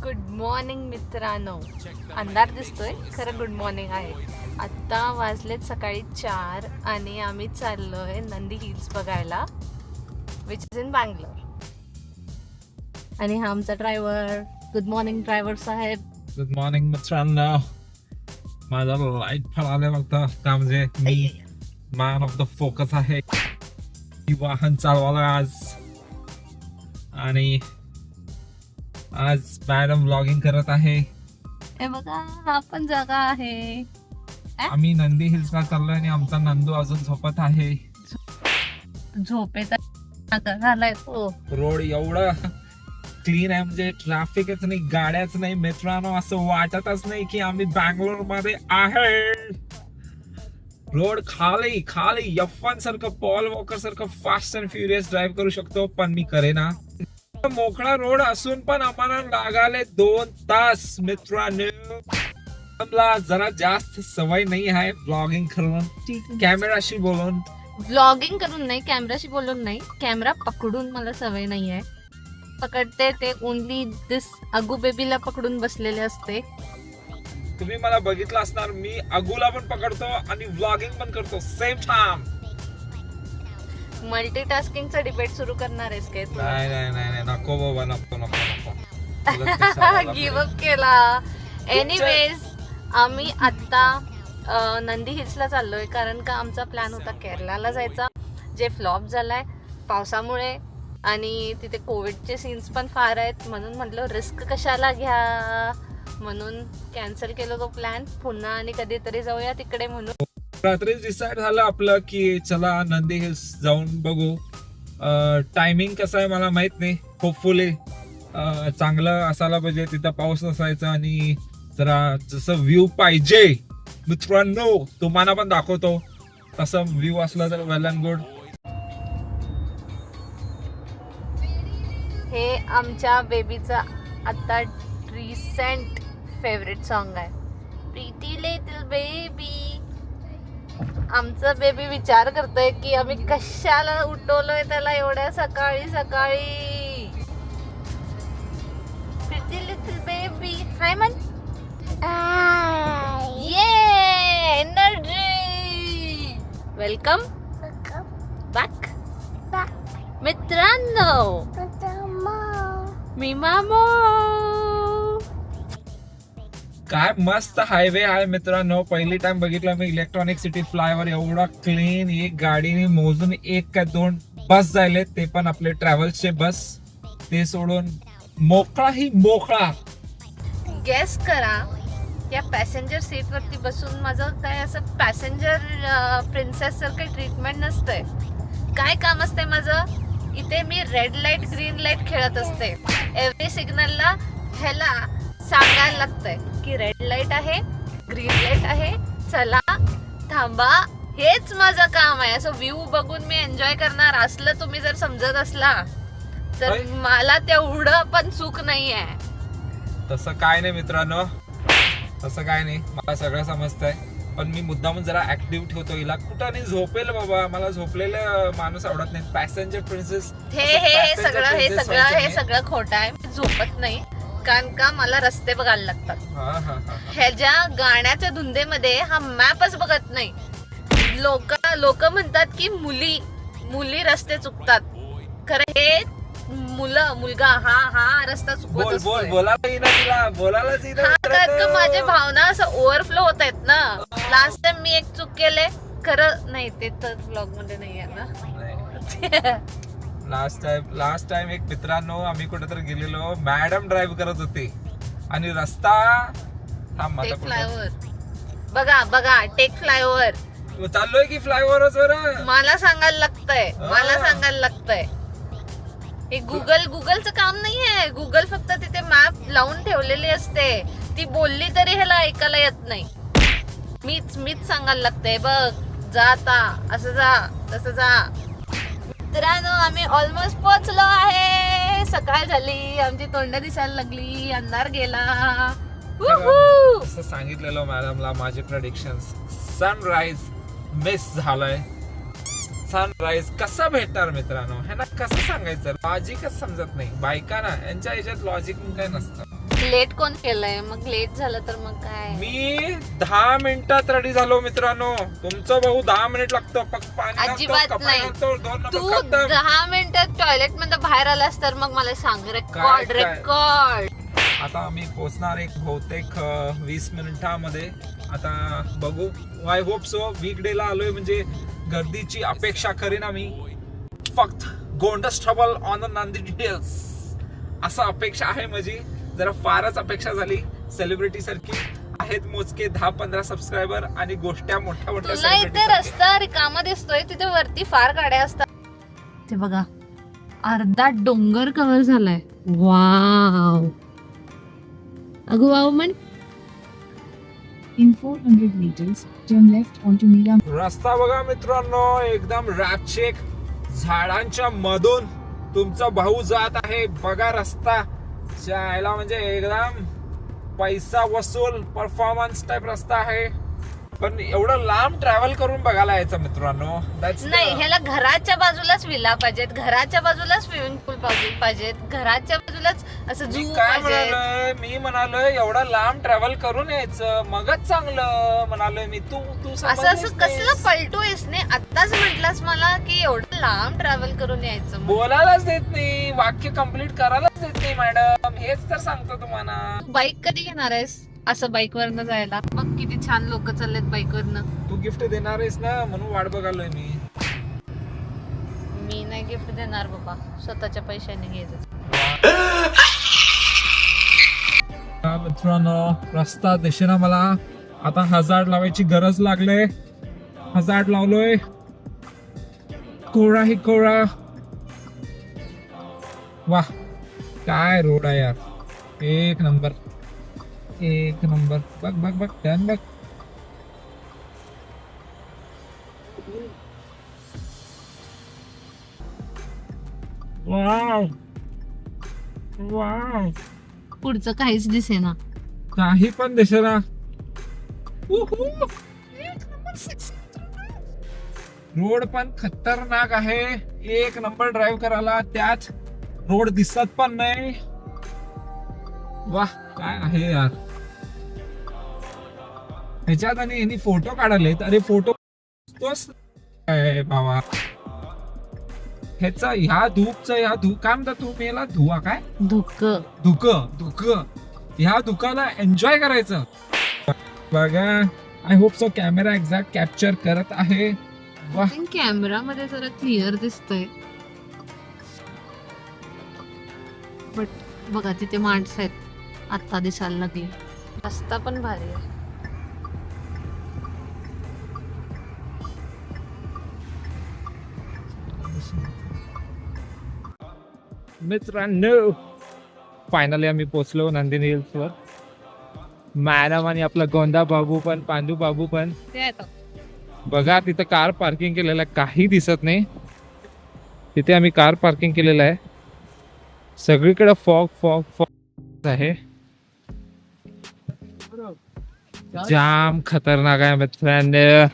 Good morning मित्रांनो. अंधार दिसतोय, खरं गुड मॉर्निंग आहे. आत्ता वाजलेत सकाळी 4 आणि आम्ही चाललोय नंदी हिल्स बघायला, विच इज इन बँगलोर. आणि हा आमचा ड्रायव्हर. गुड मॉर्निंग ड्रायव्हर साहेब. गुड मॉर्निंग मित्रांनो. माझा लाईट फळाले बघता त्या म्हणजे मी मॅन ऑफ द फोकस आहे. मी वाहन चालवायला आज आणि आज मॅडम व्लॉगिंग करत आहे. हे बघा, हा पण जागा आहे. आम्ही नंदी हिल्सला चाललोय आणि आमचा नंदू अजून झोपत आहे. झोपेचा झालाय तो. रोड एवढा क्लीन आहे म्हणजे ट्रॅफिकच नाही, गाड्याच नाही मित्रांनो. असं वाटतच नाही की आम्ही बँगलोर मध्ये आहे. रोड खाली खाली F1 सारखं, पॉल वॉकर सारखं फास्ट अँड फ्युरियस ड्राईव्ह करू शकतो, पण मी करेना. मोकळा रोड असून पण आम्हाला लागाले 2 तास मित्रांनो. मला जरा जास्त सवय नाही आहे ब्लॉगिंग करून, कॅमेराशी बोलून. व्लॉगिंग करून नाही, कॅमेराशी बोलून नाही, कॅमेरा पकडून मला सवय नाही आहे. पकडते ते ओनली दिस अगू बेबीला पकडून बसलेले असते. तुम्ही मला बघितलं असणार, मी अगूला पण पकडतो आणि व्लॉगिंग पण करतो सेम टाइम. मल्टीटास्किंगचा डिबेट सुरू करणार आहेस काय तू? नाही नाही नाही नाही, नको बाबा, नको नको नको. गिव्ह अप केला. एनिवेज, आम्ही आत्ता नंदी हिल्सला चाललोय कारण का आमचा प्लॅन होता केरळला जायचा, जे फ्लॉप झालाय पावसामुळे. आणि तिथे कोविडचे सीन्स पण फार आहेत, म्हणून म्हटलं रिस्क कशाला घ्या, म्हणून कॅन्सल केलं तो प्लॅन. पुन्हा आणि कधीतरी जाऊया तिकडे म्हणून. रात्रीच डिसाइड झालं आपलं की चला नंदी हिल्स जाऊन बघू. टायमिंग कसं आहे मला माहित नाही. होपफुली चांगलं असायला पाहिजे, तिथं पाऊस नसायचा आणि जरा जसं व्ह्यू पाहिजे मित्रांनो, तुम्हाला पण दाखवतो. तसं व्ह्यू असला तर वेल अँड गुड. हे आमच्या बेबीचा आता रिसेंट फेवरेट सॉन्ग आहे, प्रीटी लिटिल बेबी. आमचं बेबी विचार करतोय की आम्ही कशाला उठवलोय त्याला एवढ्या सकाळी सकाळी. प्रीटी लिटिल बेबी हाय मन. ये एनर्जी. वेलकम बॅक मित्रांनो. मी मामो. काय मस्त हायवे आहे मित्रांनो. पहिली टाइम बघितलं मी इलेक्ट्रॉनिक सिटी फ्लायओव्हर. एवढा क्लीन, एक गाडीने मोजून 1 का 2 बस जायले, ते पण आपले ट्रॅव्हल्सचे बस. ते सोडून मोकळा ही मोकळा. गेस करा, या पॅसेंजर सीट वरती बसून माझं काय असं पॅसेंजर प्रिन्सेस सारखं ट्रीटमेंट नसतंय. काय काम असतंय माझं? इथे मी रेड लाईट ग्रीन लाईट खेळत असते. एव्हरी सिग्नलला ह्याला सांगायला लागतंय की रेड लाईट आहे, ग्रीन लाईट आहे, चला थांबा. हेच माझं काम आहे. असं व्ह्यू बघून मी एन्जॉय करणार असलं तुम्ही जर समजत असला तर मला तेवढं पण सुख नाही आहे. तसं काय नाही मित्रांनो, तसं काय नाही. मला सगळं समजतंय, पण मी मुद्दामून जरा ऍक्टिव्ह ठेवतो हिला. कुठं नाही झोपेल बाबा, मला झोपलेलं माणूस आवडत नाही. पॅसेंजर प्रिन्सेस हे सगळं खोटं आहे. मी झोपत नाही कारण का मला रस्ते बघायला लागतात. ह्याच्या गाण्याच्या धुंदेमध्ये हा मॅपच बघत नाही. लोक म्हणतात की मुली रस्ते चुकतात. खरं हे मुलगा हा रस्ता चुकवत असतोय. माझ्या भावना असं ओव्हरफ्लो होत आहेत ना. लास्ट टाइम मी एक चूक केले, खरं नाही ते तर ब्लॉग मध्ये नाही आहे ना. लास्ट टाइम एक मित्रांनो, आम्ही कुठेतरी गेलेलो, मॅडम ड्राईव्ह करत होती आणि रस्ता टेक फ्लायओव्हर बघा टेक फ्लायओव्हर चाललोय की फ्लायओव्हर मला सांगायला लागतंय. हे गुगलचं काम नाहीये. गुगल फक्त तिथे मॅप लावून ठेवलेली असते. ती बोलली तरी ह्याला ऐकायला येत नाही. मीच सांगायला लागतंय, बघ जा आता, असं जा तसं जा. मित्रांनो, आम्ही ऑलमोस्ट पोहोचलो आहे. सकाळ झाली, आमची तोंड दिसायला लागली, अंधार गेला. असं सांगितलेलं मॅडमला माझे प्रेडिक्शन्स. सनराईज मिस झालंय, सनराईज कसा भेटणार मित्रांनो, ह्यांना कसं सांगायचं, लॉजिकच समजत नाही. बायकांना यांच्या ह्याच्यात लॉजिक काय नसतं. लेट कोण केलंय, मग लेट झालं तर मग काय. मी 10 मिनिटात रेडी झालो मित्रांनो. तुमचं भाऊ 10 मिनिट लागतं. फक्त पाणी अजिबात घालतो, कपडे नाही. घालतो, 2 नंबर तू खतम. 10 मिनिटात टॉयलेट मध्ये बाहेर आलास तर मग मला सांग. काय? रेकॉर्ड. आता आम्ही पोहोचणार एक बहुतेक 20 मिनिटांमध्ये. आता बघू, आय होप सो. वीकडे ला आलोय म्हणजे गर्दीची अपेक्षा करीन आम्ही. फक्त गोंडस trouble on the Nanded hills असं अपेक्षा आहे माझी. जरा फारच अपेक्षा झाली. सेलिब्रिटी सारखी आहेत मोजके 10-15 सबस्क्रायबर आणि गोष्टी मोठ्या मोठ्या तुला इथे celebrity रस्ता रिकामा दिसतोय, तिथे वरती फार गाड्या असतात. ते बघा, अर्धा डोंगर कव्हर झालाय. वाव. अगो वाव म्हण. In 400 meters, turn left onto Mira. रस्ता बघा मित्रांनो, एकदम रॅपचेक झाडांच्या मधून तुमचा भाऊ जात आहे. बघा रस्ता जायला म्हणजे एकदम पैसा वसूल परफॉर्मन्स टाइप रस्ता आहे. पण एवढं लांब ट्रॅव्हल करून बघायला यायचं मित्रांनो. नाही, ह्याला घराच्या बाजूलाच विला पाहिजेत, घराच्या बाजूलाच स्विमिंग पूल पाहिजेत, घराच्या बाजूलाच असं मी झू काय पाहिजे. म्हणालोय, मी म्हणालोय एवढं लांब ट्रॅव्हल करून यायचं मगच चांगलं म्हणालोय मी. तू तू असं समजलीस कसलं नाहीस. पलटूयस ने आताच म्हटलास मला की एवढं लांब ट्रॅव्हल करून यायचं. बोलायलाच देत नाही, वाक्य कम्प्लीट करायलाच देत नाही मॅडम. हेच तर सांगतो तुम्हाला. बाईक कधी घेणार आहेस असं बाईक वरनं जायला? मग किती छान लोक चाललेत बाईक वरनं. तू गिफ्ट देणार आहेस ना, म्हणून वाट बघालोय मी. मी नाही गिफ्ट देणार बाबा, स्वतःच्या पैशाने घ्यायचं. मित्रांनो, रस्ता दिसेना मला. आता हजार्ड लावायची गरज लागले. हजार्ड लावलोय. कोळा ही कोळा. वाह, काय रोड आहे यार. एक नंबर, एक नंबर. बघ बघ बघ, टर्न बघ. वाव वाव, पुढचं काहीच दिसेना. काही पण दिसेना. रोड पण खतरनाक आहे. एक नंबर ड्राईव्ह करायला. त्यात रोड दिसत पण नाही. वाह, काय आहे यार. ह्याच्यात आणि यांनी फोटो काढलेत. अरे फोटो तोच आहे बाबा. ह्याचा ह्या धूप काय म्हणतात तुम्ही याला, धुवा काय, धुक. धुक ह्या धुकाला एन्जॉय करायचं. बघा, I hope so camera exact capture करत आहे. वाह, कॅमेरा मध्ये जरा क्लिअर दिसतंय, बट बघा तिथे माणसं आहेत, आता दिसायला लागली. रस्ता पण भारी आहे. मित्रांनो, फायनली आम्ही पोहोचलो नंदिनी हिल्स वर. मॅडम आणि आपला गोंदा बाबू पण, पांडू बाबू पण. ते आहे तो. बघा तिथं कार पार्किंग केलेलं आहे, काही दिसत नाही. तिथे आम्ही कार पार्किंग केलेलं आहे. सगळीकडे फॉग फॉग फॉग आहे. जाम खतरनाक आहे मित्रांनो.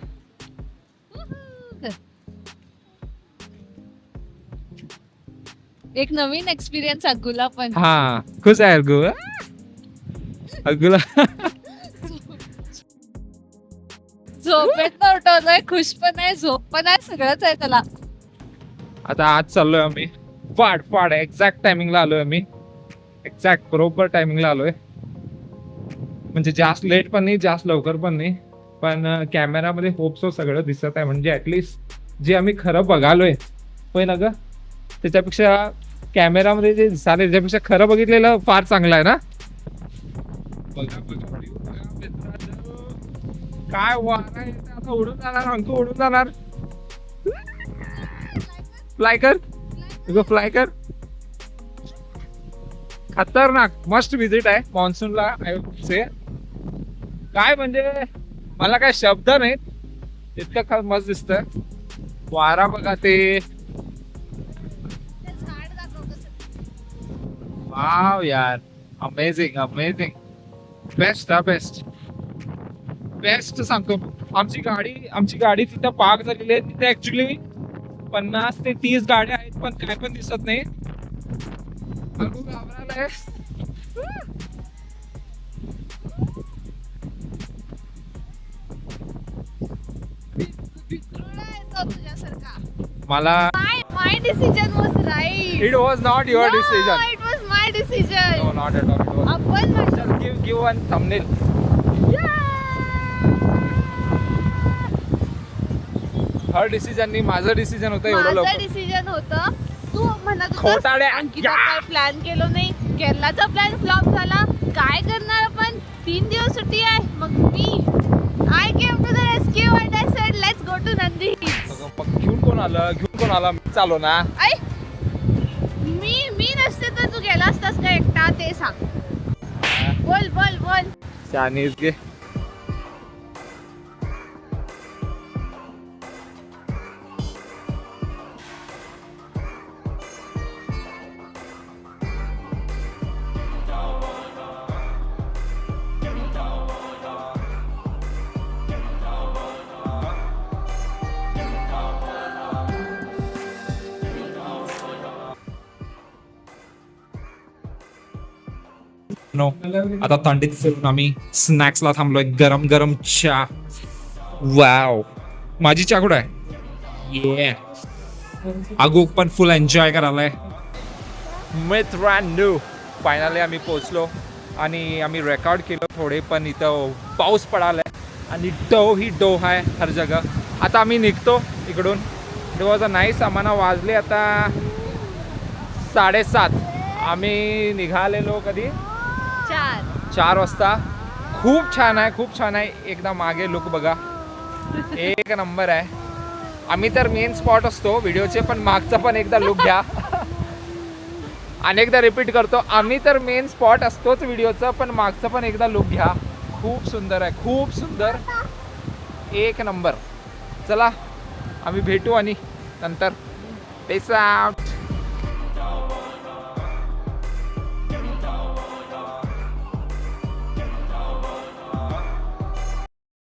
एक नवीन एक्सपिरियन्स अगुला पण. हा, खुश आहे अर्गु. अगुला झोपेत उठवलंय, खुश पण आहे, झोप पण आहे, सगळंच आहे त्याला. आता आज चाललोय आम्ही फाड एक्झॅक्ट टायमिंगला आलोय आम्ही. एक्झॅक्ट बरोबर टायमिंगला आलोय. म्हणजे जास्त लेट पण नाही, जास्त लवकर पण नाही. पण कॅमेरामध्ये होप सो सगळं दिसत आहे. म्हणजे ऍटलिस्ट जे आम्ही खरं बघालोय होय ना ग, त्याच्यापेक्षा कॅमेरामध्ये जे दिसाले त्याच्यापेक्षा खरं बघितलेलं फार चांगलं आहे ना. बघा बघा मित्रांनो, काय वारा येते. आता उडून जाणार, अंक उडून जाणार. फ्लाय कर, फ्लाय कर. खतरनाक मस्ट विजिट आहे मान्सूनला. आय वुड से काय म्हणजे मला काय शब्द नाहीत, इतकं मस्त दिसतंय. वारा बघा ते. वाव यार, amazing amazing. Best best best सांगतो. आमची गाडी तिथं पार्क झालेली आहे. तिथे ऍक्च्युली 50 ते 30 गाड्या आहेत पण काय पण दिसत नाही. अगो घाबरायलाय. मला My decision was right. It was not your No, decision. it was my decision. No not at all. It was आपण म्हटलं गिव वन थंबनेल. हर डिसिजननी माझं डिसिजन होतं एवढं माझं लवकर. डिसिजन होतं. तू म्हणत होतास, खोटाड्या. अंकिता काय प्लॅन केलं नाही. केरलाचा प्लॅन फ्लॉप झाला. काय करणार आपण? 3 दिवस सुट्टी आहे. मग मी I came to the rescue and I said let's go to Nandi hills. मग घेऊन कोण आलं मी चालो ना. ऐ मी नसते तर तू गेला असतास का एकटा ते सांग. बोल चायनीज गे. नो आता थंडीत फिरून आम्ही स्नॅक्सला थांबलोय. गरम गरम चहा. वाव. माझी चहा कुठं आहे? ये आगू पण फुल एन्जॉय करायलाय. मित्रांनो फायनली आम्ही पोचलो आणि आम्ही रेकॉर्ड केलं थोडे पण इथं पाऊस पडालाय आणि डो आहे हर जगा. आता आम्ही निघतो इकडून. It was a nice. आम्हाला वाजले आता 7:30. आम्ही निघालेलो कधी 4 वाजता. खूप छान आहे. एकदा मागे लुक बघा. एक नंबर आहे. आम्ही तर मेन स्पॉट असतो व्हिडिओचे पण मागचा पण एकदा लुक घ्या. अनेकदा रिपीट करतो. आम्ही तर मेन स्पॉट असतोच व्हिडिओचा पण मागचा पण एकदा लुक घ्या. खूप सुंदर आहे. खूप सुंदर. एक नंबर. चला आम्ही भेटू आणि नंतर पेस आउट.